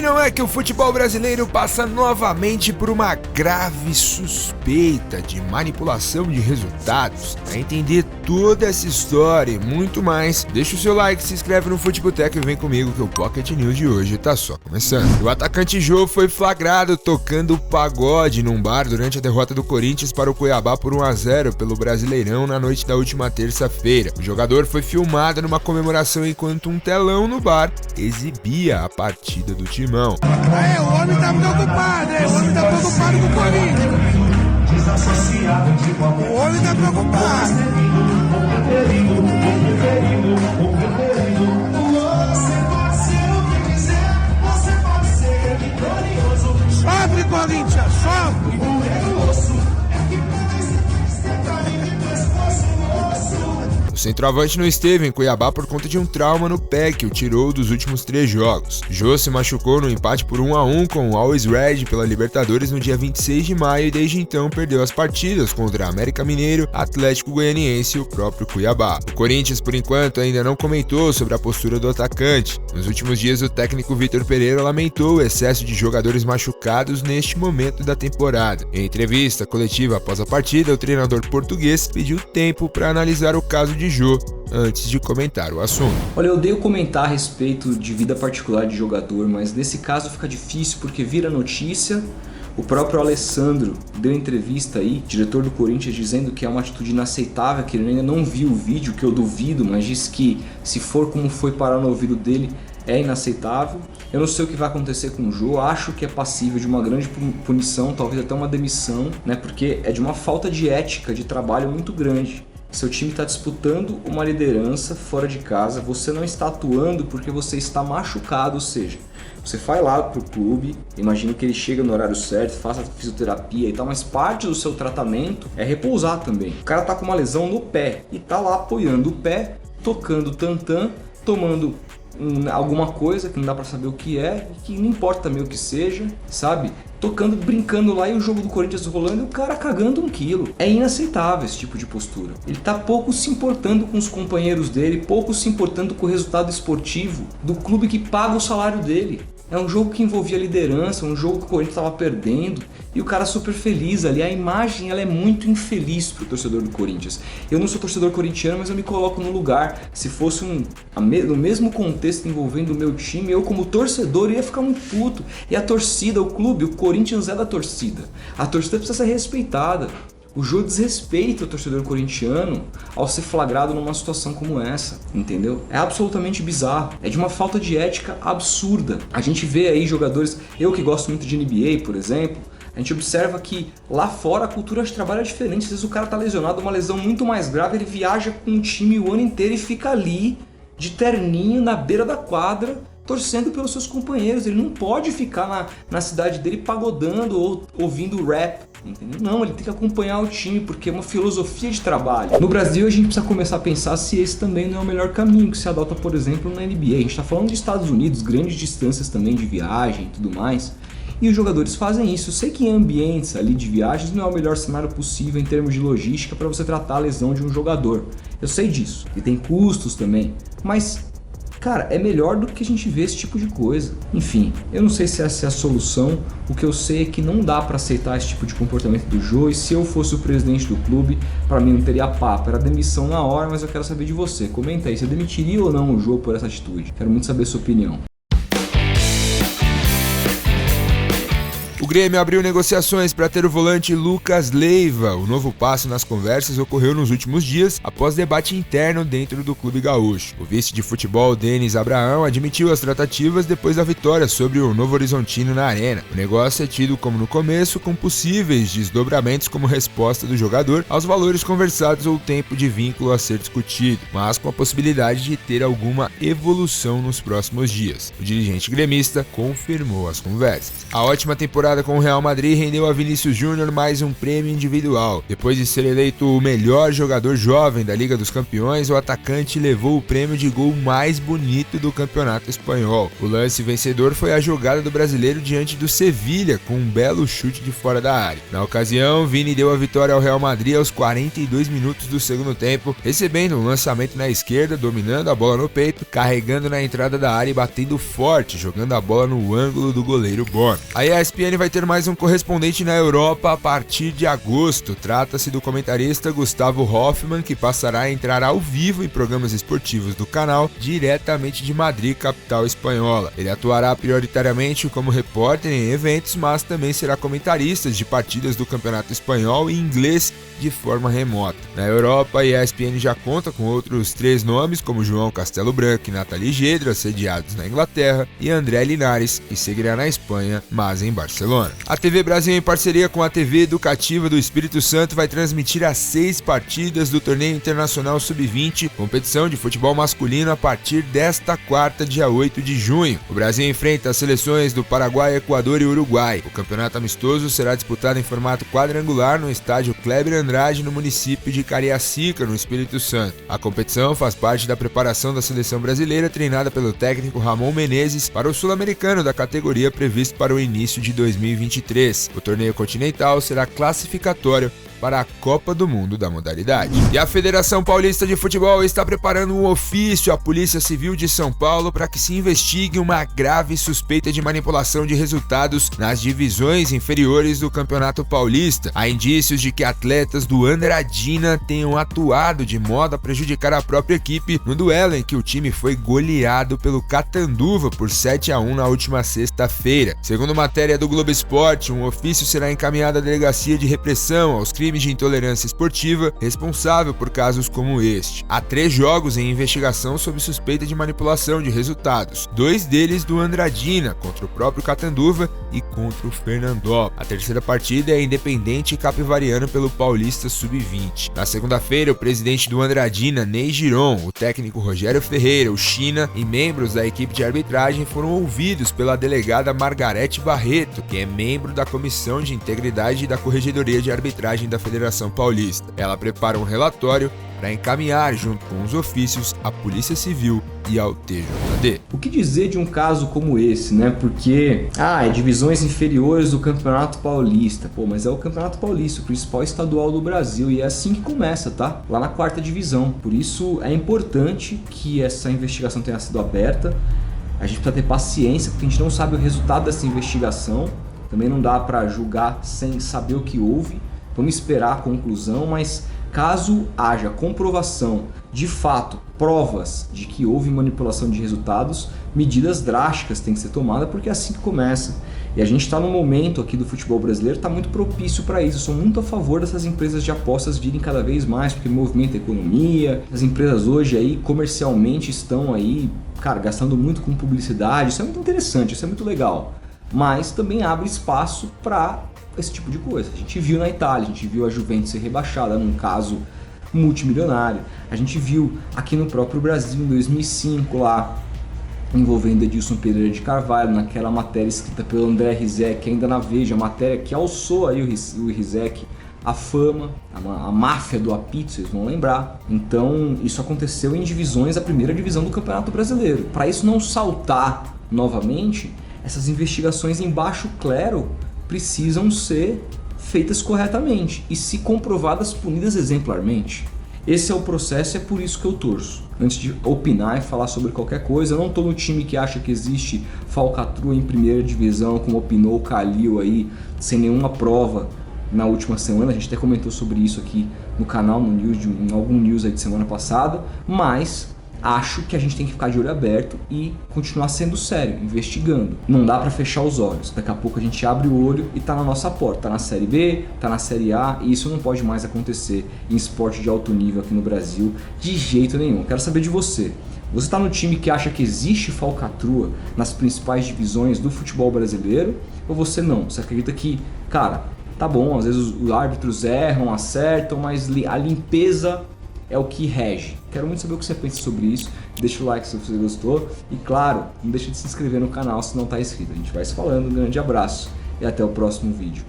não é que o futebol brasileiro passa novamente por uma grave suspeita de manipulação de resultados? Para entender toda essa história e muito mais, deixa o seu like, se inscreve no Futeboteco e vem comigo que o Pocket News de hoje tá só começando. O atacante Jô foi flagrado tocando pagode num bar durante a derrota do Corinthians para o Cuiabá por 1-0 pelo Brasileirão na noite da última terça-feira. O jogador foi filmado numa comemoração enquanto um telão no bar exibia a partida do Timão. O homem tá preocupado, o homem tá preocupado com o Corinthians. O homem tá preocupado. Sofre, Corinthians, sofre. O centroavante não esteve em Cuiabá por conta de um trauma no pé que o tirou dos últimos 3 jogos. Jô se machucou no empate por 1-1 com o Always Red pela Libertadores no dia 26 de maio e desde então perdeu as partidas contra América Mineiro, Atlético Goianiense e o próprio Cuiabá. O Corinthians, por enquanto, ainda não comentou sobre a postura do atacante. Nos últimos dias, o técnico Vitor Pereira lamentou o excesso de jogadores machucados neste momento da temporada. Em entrevista coletiva após a partida, o treinador português pediu tempo para analisar o caso de Jô antes de comentar o assunto. Olha, eu odeio comentar a respeito de vida particular de jogador, mas nesse caso fica difícil porque vira notícia. O próprio Alessandro deu entrevista aí, diretor do Corinthians, dizendo que é uma atitude inaceitável, que ele ainda não viu o vídeo, que eu duvido, mas disse que se for como foi parar no ouvido dele, é inaceitável. Eu não sei o que vai acontecer com o Jô, acho que é passível de uma grande punição, talvez até uma demissão, né? Porque é de uma falta de ética de trabalho muito grande. Seu time está disputando uma liderança fora de casa, você não está atuando porque você está machucado, ou seja, você vai lá pro clube, imagino que ele chega no horário certo, faça fisioterapia e tal, mas parte do seu tratamento é repousar também. O cara tá com uma lesão no pé e tá lá apoiando o pé, tocando tantã, tomando alguma coisa que não dá pra saber o que é, que não importa também o que seja, sabe? Tocando, brincando lá e o jogo do Corinthians rolando e o cara cagando 1 quilo. É inaceitável esse tipo de postura. Ele tá pouco se importando com os companheiros dele, pouco se importando com o resultado esportivo do clube que paga o salário dele. É um jogo que envolvia liderança, um jogo que o Corinthians estava perdendo e o cara super feliz ali. A imagem ela é muito infeliz pro torcedor do Corinthians. Eu não sou torcedor corintiano, mas eu me coloco no lugar. Se fosse no mesmo contexto envolvendo o meu time, eu como torcedor ia ficar muito puto. E a torcida, o clube, o Corinthians é da torcida. A torcida precisa ser respeitada. O Jô desrespeita o torcedor corintiano ao ser flagrado numa situação como essa, entendeu? É absolutamente bizarro, é de uma falta de ética absurda. A gente vê aí jogadores, eu que gosto muito de NBA, por exemplo, a gente observa que lá fora a cultura de trabalho é diferente. Às vezes o cara tá lesionado, uma lesão muito mais grave, ele viaja com o time o ano inteiro e fica ali, de terninho, na beira da quadra, torcendo pelos seus companheiros. Ele não pode ficar na cidade dele pagodando ou ouvindo rap, entendeu? Não, ele tem que acompanhar o time porque é uma filosofia de trabalho. No Brasil a gente precisa começar a pensar se esse também não é o melhor caminho que se adota, por exemplo, na NBA. A gente está falando de Estados Unidos, grandes distâncias também de viagem e tudo mais. E os jogadores fazem isso. Eu sei que em ambientes ali de viagens não é o melhor cenário possível em termos de logística para você tratar a lesão de um jogador. Eu sei disso. E tem custos também. Mas, cara, é melhor do que a gente ver esse tipo de coisa. Enfim, eu não sei se essa é a solução. O que eu sei é que não dá para aceitar esse tipo de comportamento do Jô. E se eu fosse o presidente do clube, para mim não teria papo. Era demissão na hora, mas eu quero saber de você. Comenta aí, você demitiria ou não o Jô por essa atitude? Quero muito saber a sua opinião. O Grêmio abriu negociações para ter o volante Lucas Leiva. O novo passo nas conversas ocorreu nos últimos dias, após debate interno dentro do clube gaúcho. O vice de futebol, Denis Abraão, admitiu as tratativas depois da vitória sobre o Novo Horizontino na Arena. O negócio é tido como no começo, com possíveis desdobramentos como resposta do jogador aos valores conversados ou tempo de vínculo a ser discutido, mas com a possibilidade de ter alguma evolução nos próximos dias. O dirigente gremista confirmou as conversas. A ótima temporada temporada com o Real Madrid rendeu a Vinícius Júnior mais um prêmio individual. Depois de ser eleito o melhor jogador jovem da Liga dos Campeões, o atacante levou o prêmio de gol mais bonito do campeonato espanhol. O lance vencedor foi a jogada do brasileiro diante do Sevilha, com um belo chute de fora da área. Na ocasião, Vini deu a vitória ao Real Madrid aos 42 minutos do segundo tempo, recebendo um lançamento na esquerda, dominando a bola no peito, carregando na entrada da área e batendo forte, jogando a bola no ângulo do goleiro Bono. A ESPN vai ter mais um correspondente na Europa a partir de agosto. Trata-se do comentarista Gustavo Hoffmann, que passará a entrar ao vivo em programas esportivos do canal, diretamente de Madrid, capital espanhola. Ele atuará prioritariamente como repórter em eventos, mas também será comentarista de partidas do Campeonato Espanhol em inglês de forma remota. Na Europa, a ESPN já conta com outros 3 nomes, como João Castelo Branco e Nathalie Gedra, sediados na Inglaterra, e André Linares, que seguirá na Espanha, mas em Barcelona. A TV Brasil, em parceria com a TV Educativa do Espírito Santo, vai transmitir as 6 partidas do Torneio Internacional Sub-20, competição de futebol masculino, a partir desta quarta, dia 8 de junho. O Brasil enfrenta as seleções do Paraguai, Equador e Uruguai. O campeonato amistoso será disputado em formato quadrangular no estádio Kleber Andrade, no município de Cariacica, no Espírito Santo. A competição faz parte da preparação da seleção brasileira, treinada pelo técnico Ramon Menezes, para o sul-americano da categoria previsto para o início de 2023. O torneio continental será classificatório para a Copa do Mundo da modalidade. E a Federação Paulista de Futebol está preparando um ofício à Polícia Civil de São Paulo para que se investigue uma grave suspeita de manipulação de resultados nas divisões inferiores do Campeonato Paulista. Há indícios de que atletas do Andradina tenham atuado de modo a prejudicar a própria equipe no duelo em que o time foi goleado pelo Catanduva por 7-1 na última sexta-feira. Segundo matéria do Globo Esporte, um ofício será encaminhado à Delegacia de Repressão aos Crimes de Intolerância Esportiva, responsável por casos como este. Há 3 jogos em investigação sob suspeita de manipulação de resultados, 2 deles do Andradina, contra o próprio Catanduva e contra o Fernandópolis. A terceira partida é Independente Capivariano pelo Paulista Sub-20. Na segunda-feira, o presidente do Andradina, Ney Giron, o técnico Rogério Ferreira, o China e membros da equipe de arbitragem foram ouvidos pela delegada Margarete Barreto, que é membro da Comissão de Integridade da Corregedoria de Arbitragem da Federação Paulista. Ela prepara um relatório para encaminhar, junto com os ofícios, à Polícia Civil e ao TJD. O que dizer de um caso como esse, né? Porque, é divisões inferiores do Campeonato Paulista. Pô, mas é o Campeonato Paulista, o principal estadual do Brasil, e é assim que começa, tá? Lá na 4ª divisão. Por isso é importante que essa investigação tenha sido aberta. A gente precisa ter paciência, porque a gente não sabe o resultado dessa investigação. Também não dá para julgar sem saber o que houve. Vamos esperar a conclusão, mas caso haja comprovação, de fato, provas de que houve manipulação de resultados, medidas drásticas têm que ser tomadas, porque é assim que começa. E a gente está num momento aqui do futebol brasileiro, está muito propício para isso. Eu sou muito a favor dessas empresas de apostas virem cada vez mais, porque movimenta a economia. As empresas hoje aí, comercialmente, estão aí, gastando muito com publicidade. Isso é muito interessante, isso é muito legal. Mas também abre espaço para esse tipo de coisa. A gente viu na Itália, a gente viu a Juventus ser rebaixada num caso multimilionário. A gente viu aqui no próprio Brasil em 2005 lá, envolvendo Edilson Pereira de Carvalho, naquela matéria escrita pelo André Rizek, ainda na Veja, a matéria que alçou aí o Rizek a fama, a máfia do apito, vocês vão lembrar. Então isso aconteceu em divisões da 1ª divisão do Campeonato Brasileiro. Para isso não saltar novamente, essas investigações em baixo clero precisam ser feitas corretamente e, se comprovadas, punidas exemplarmente. Esse é o processo e é por isso que eu torço. Antes de opinar e falar sobre qualquer coisa, eu não estou no time que acha que existe falcatrua em 1ª divisão, como opinou o Calil aí, sem nenhuma prova na última semana. A gente até comentou sobre isso aqui no canal, no news, em algum news aí de semana passada, mas acho que a gente tem que ficar de olho aberto e continuar sendo sério, investigando. Não dá para fechar os olhos. Daqui a pouco a gente abre o olho e tá na nossa porta. Tá na Série B, tá na Série A, e isso não pode mais acontecer em esporte de alto nível aqui no Brasil de jeito nenhum. Quero saber de você. Você tá no time que acha que existe falcatrua nas principais divisões do futebol brasileiro, ou você não? Você acredita que, tá bom, às vezes os árbitros erram, acertam, mas a limpeza é o que rege. Quero muito saber o que você pensa sobre isso. Deixa o like se você gostou. E claro, não deixa de se inscrever no canal se não está inscrito. A gente vai se falando. Um grande abraço e até o próximo vídeo.